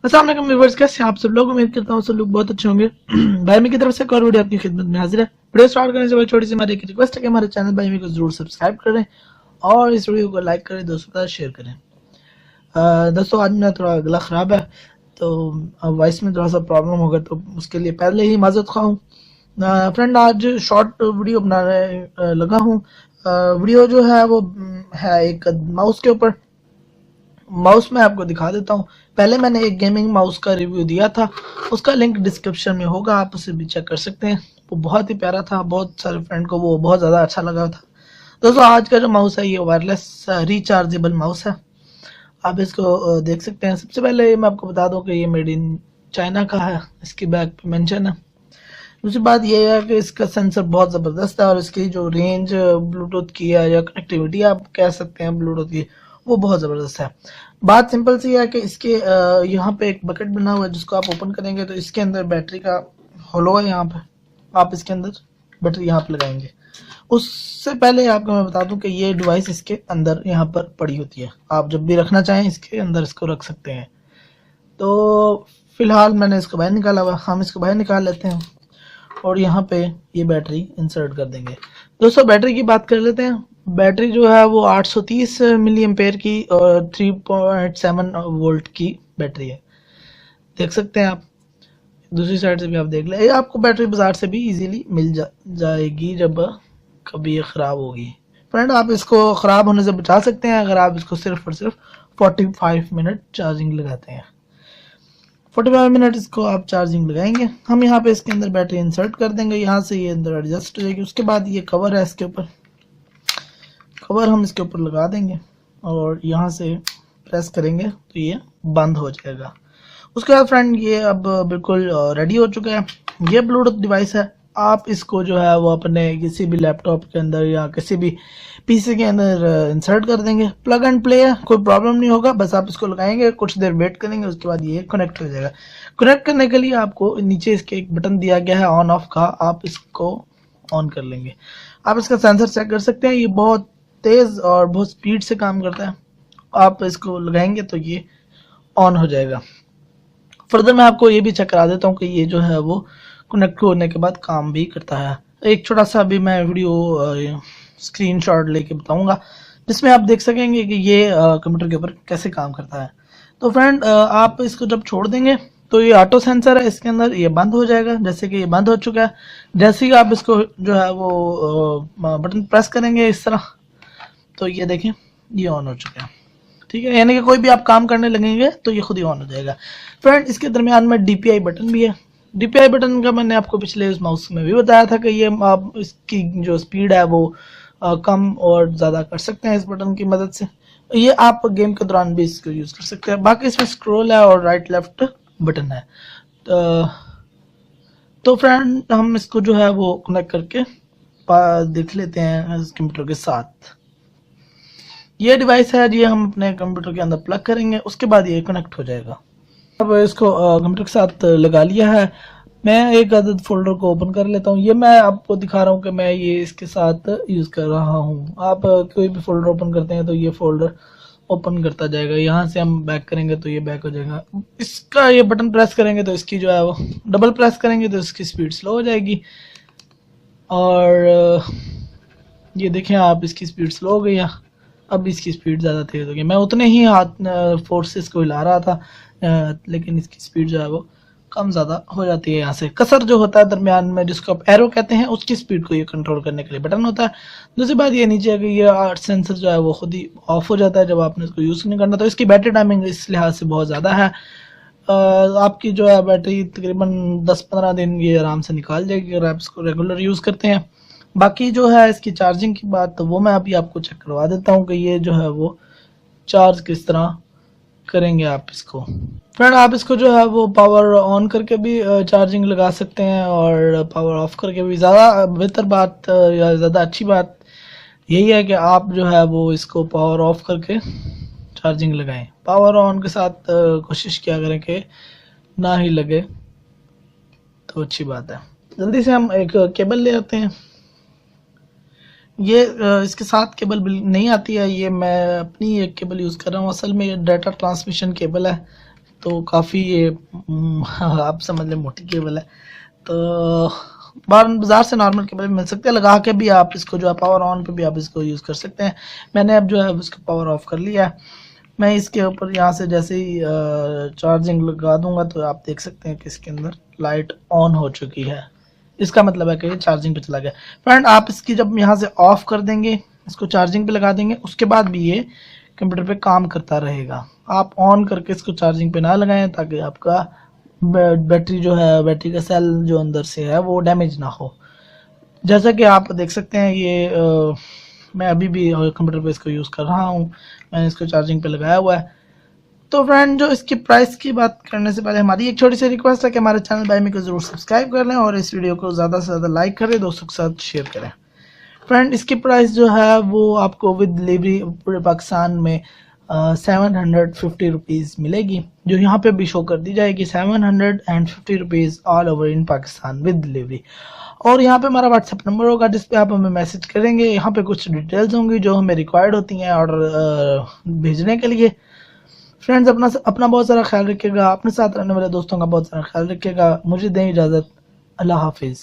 अस्सलाम वालेकुम व्यूअर्स, कैसे हैं आप सब लोग। उम्मीद करता हूँ सब लोग बहुत अच्छे होंगे। भाई मी की तरफ से एक और वीडियो आपकी खिदमत में हाजिर है। वीडियो स्टार्ट करने से पहले छोटी सी हमारी एक रिक्वेस्ट है कि हमारे चैनल भाई मी को जरूर सब्सक्राइब करें और इस वीडियो को लाइक करें, दोस्तों के साथ शेयर करें। दोस्तों आज मेरा थोड़ा गला ख़राब है तो वॉइस में थोड़ा सा प्रॉब्लम होगा, तो उसके लिए पहले ही माजरत खा हूँ। फ्रेंड आज शॉर्ट वीडियो बनाने लगा हूँ। वीडियो जो है वो है एक माउस के ऊपर। माउस में आपको दिखा देता हूँ। पहले मैंने एक गेमिंग माउस का रिव्यू दिया था, उसका लिंक डिस्क्रिप्शन में होगा, आप उसे भी चेक कर सकते हैं। वो बहुत ही प्यारा था, बहुत सारे फ्रेंड को वो बहुत ज़्यादा अच्छा लगा था। दोस्तों आज का जो माउस है ये वायरलेस रिचार्जेबल माउस है, आप इसको देख सकते हैं। सबसे पहले मैं आपको बता दूं कि ये मेड इन चाइना का है, इसकी बैक पे मेंशन है। दूसरी बात ये है कि इसका सेंसर बहुत ज़बरदस्त है और इसकी जो रेंज ब्लूटूथ की है या कनेक्टिविटी आप कह सकते हैं ब्लूटूथ की, वो बहुत ज़बरदस्त है। बात सिंपल सी है कि इसके यहाँ पे एक बकेट बना हुआ है जिसको आप ओपन करेंगे तो इसके अंदर बैटरी का होलो है। यहाँ पे आप इसके अंदर बैटरी यहाँ पे लगाएंगे। उससे पहले आपको मैं बता दूं कि ये डिवाइस इसके अंदर यहाँ पर पड़ी होती है, आप जब भी रखना चाहें इसके अंदर इसको रख सकते हैं। तो फिलहाल मैंने इसको बाहर निकाला हुआ, हम इसको बाहर निकाल लेते हैं और यहाँ पे ये बैटरी इंसर्ट कर देंगे। दोस्तों बैटरी की बात कर लेते हैं। बैटरी जो है वो 830 मिली एम्पेयर की और 3.7 वोल्ट की बैटरी है, देख सकते हैं आप। दूसरी साइड से भी आप देख लें, ये आपको बैटरी बाजार से भी इजीली मिल जाएगी जब कभी ये ख़राब होगी। फ्रेंड आप इसको ख़राब होने से बचा सकते हैं अगर आप इसको सिर्फ और सिर्फ 45 मिनट चार्जिंग लगाते हैं। 45 मिनट इसको आप चार्जिंग लगाएंगे। हम यहाँ पे इसके अंदर बैटरी इंसर्ट कर देंगे, यहाँ से ये अंदर एडजस्ट हो जाएगी। उसके बाद ये कवर है, इसके ऊपर कवर हम इसके ऊपर लगा देंगे और यहाँ से प्रेस करेंगे तो ये बंद हो जाएगा। उसके बाद फ्रेंड ये अब बिल्कुल रेडी हो चुका है। ये ब्लूटूथ डिवाइस है, आप इसको जो है वो अपने किसी भी लैपटॉप के अंदर या किसी भी पीसी के अंदर इंसर्ट कर देंगे। प्लग एंड प्ले है, कोई प्रॉब्लम नहीं होगा। बस आप इसको लगाएंगे, कुछ देर वेट करेंगे, उसके बाद ये कनेक्ट हो जाएगा। कनेक्ट करने के लिए आपको नीचे इसके एक बटन दिया गया है ऑन ऑफ का, आप इसको ऑन कर लेंगे। आप इसका सेंसर चेक कर सकते हैं, ये बहुत तेज़ और बहुत स्पीड से काम करता है। आप इसको लगाएंगे तो ये ऑन हो जाएगा। फर्दर मैं आपको ये भी चेक करा देता हूँ कि ये जो है वो कनेक्ट होने के बाद काम भी करता है। एक छोटा सा अभी मैं वीडियो स्क्रीनशॉट लेके बताऊंगा जिसमें आप देख सकेंगे कि ये कंप्यूटर के ऊपर कैसे काम करता है। तो फ्रेंड आप इसको जब छोड़ देंगे तो ये ऑटो सेंसर है, इसके अंदर ये बंद हो जाएगा। जैसे कि ये बंद हो चुका है, जैसे ही आप इसको जो है वो बटन प्रेस करेंगे इस तरह, तो ये देखें ये ऑन हो चुका है। ठीक है, यानी कि कोई भी आप काम करने लगेंगे तो ये खुद ही ऑन हो जाएगा। फ्रेंड इसके दरमियान में डीपीआई बटन भी है। डीपीआई बटन का मैंने आपको पिछले उस माउस में भी बताया था कि ये आप इसकी जो स्पीड है वो कम और ज़्यादा कर सकते हैं इस बटन की मदद से। ये आप गेम के दौरान भी इसको यूज़ कर सकते हैं। बाकी इसमें स्क्रॉल है और राइट लेफ्ट बटन है। तो फ्रेंड हम इसको जो है वो कनेक्ट करके देख लेते हैं इस कंप्यूटर के साथ। ये डिवाइस है, ये हम अपने कंप्यूटर के अंदर प्लग करेंगे, उसके बाद ये कनेक्ट हो जाएगा। अब इसको कंप्यूटर के साथ लगा लिया है। मैं एक अदद फोल्डर को ओपन कर लेता हूँ। ये मैं आपको दिखा रहा हूँ कि मैं ये इसके साथ यूज़ कर रहा हूँ। आप कोई भी फोल्डर ओपन करते हैं तो ये फोल्डर ओपन करता जाएगा। यहाँ से हम बैक करेंगे तो ये बैक हो जाएगा। इसका ये बटन प्रेस करेंगे तो इसकी जो है वो डबल प्रेस करेंगे तो इसकी स्पीड स्लो हो जाएगी। और ये देखें आप, इसकी स्पीड स्लो हो गई है, अब इसकी स्पीड ज़्यादा तेज़ हो गई। मैं उतने ही हाथ फोर्सेस को हिला रहा था, लेकिन इसकी स्पीड जो है वो कम ज़्यादा हो जाती है। यहाँ से कसर जो होता है दरमियान में, जिसको आप एरो कहते हैं, उसकी स्पीड को ये कंट्रोल करने के लिए बटन होता है। दूसरी बात ये नीचे कि ये सेंसर जो है वो खुद ही ऑफ हो जाता है जब आपने इसको यूज़ नहीं करना। तो इसकी बैटरी टाइमिंग इस लिहाज से बहुत ज़्यादा है। आपकी जो है बैटरी तकरीबन 10-15 दिन ये आराम से निकाल जाएगी अगर आप इसको रेगुलर यूज़ करते हैं। बाकी जो है इसकी चार्जिंग की बात, तो वो मैं अभी आपको चेक करवा देता हूँ कि ये जो है वो चार्ज किस तरह करेंगे आप इसको। फ्रेंड आप इसको जो है वो पावर ऑन करके भी चार्जिंग लगा सकते हैं और पावर ऑफ करके भी। ज़्यादा बेहतर बात या ज़्यादा अच्छी बात यही है कि आप जो है वो इसको पावर ऑफ करके चार्जिंग लगाएं। पावर ऑन के साथ कोशिश किया करें कि ना ही लगे, तो अच्छी बात है। जल्दी से हम एक केबल ले आते हैं। ये इसके साथ केबल नहीं आती है, ये मैं अपनी एक केबल यूज़ कर रहा हूँ। असल में ये डाटा ट्रांसमिशन केबल है, तो काफ़ी ये आप समझ लें मोटी केबल है। तो बाज़ार से नॉर्मल केबल मिल सकते हैं, लगा के भी आप इसको जो है पावर ऑन पे भी आप इसको यूज़ कर सकते हैं। मैंने अब जो है उसको पावर ऑफ कर लिया है। मैं इसके ऊपर यहाँ से जैसे ही चार्जिंग लगा दूंगा तो आप देख सकते हैं कि इसके अंदर लाइट ऑन हो चुकी है। इसका मतलब है कि ये चार्जिंग पे चला गया। फ्रेंड, आप इसकी जब यहाँ से ऑफ कर देंगे, इसको चार्जिंग पे लगा देंगे, उसके बाद भी ये कंप्यूटर पे काम करता रहेगा। आप ऑन करके इसको चार्जिंग पे ना लगाएं ताकि आपका बैटरी जो है, बैटरी का सेल जो अंदर से है वो डैमेज ना हो। जैसा कि आप देख सकते हैं ये मैं अभी भी कंप्यूटर पे इसको यूज़ कर रहा हूँ। मैंने इसको चार्जिंग पे लगाया हुआ है। तो फ्रेंड, जो इसकी प्राइस की बात करने से पहले हमारी एक छोटी सी रिक्वेस्ट है कि हमारे चैनल बाय मी को ज़रूर सब्सक्राइब कर लें और इस वीडियो को ज़्यादा से ज़्यादा लाइक करें, दोस्तों के साथ शेयर करें। फ्रेंड, इसकी प्राइस जो है वो आपको विद डिलीवरी पूरे पाकिस्तान में 750 रुपीज़ मिलेगी, जो यहाँ पे भी शो कर दी जाएगी 750 rupees all over in Pakistan with delivery. और यहाँ पे हमारा व्हाट्सएप नंबर होगा जिस पे आप हमें मैसेज करेंगे। यहाँ पे कुछ डिटेल्स होंगी जो हमें रिक्वायर्ड होती हैं ऑर्डर भेजने के लिए। फ्रेंड्स, अपना बहुत सारा ख्याल रखिएगा, अपने साथ रहने वाले दोस्तों का बहुत सारा ख्याल रखिएगा। मुझे दें इजाज़त। अल्लाह हाफिज़।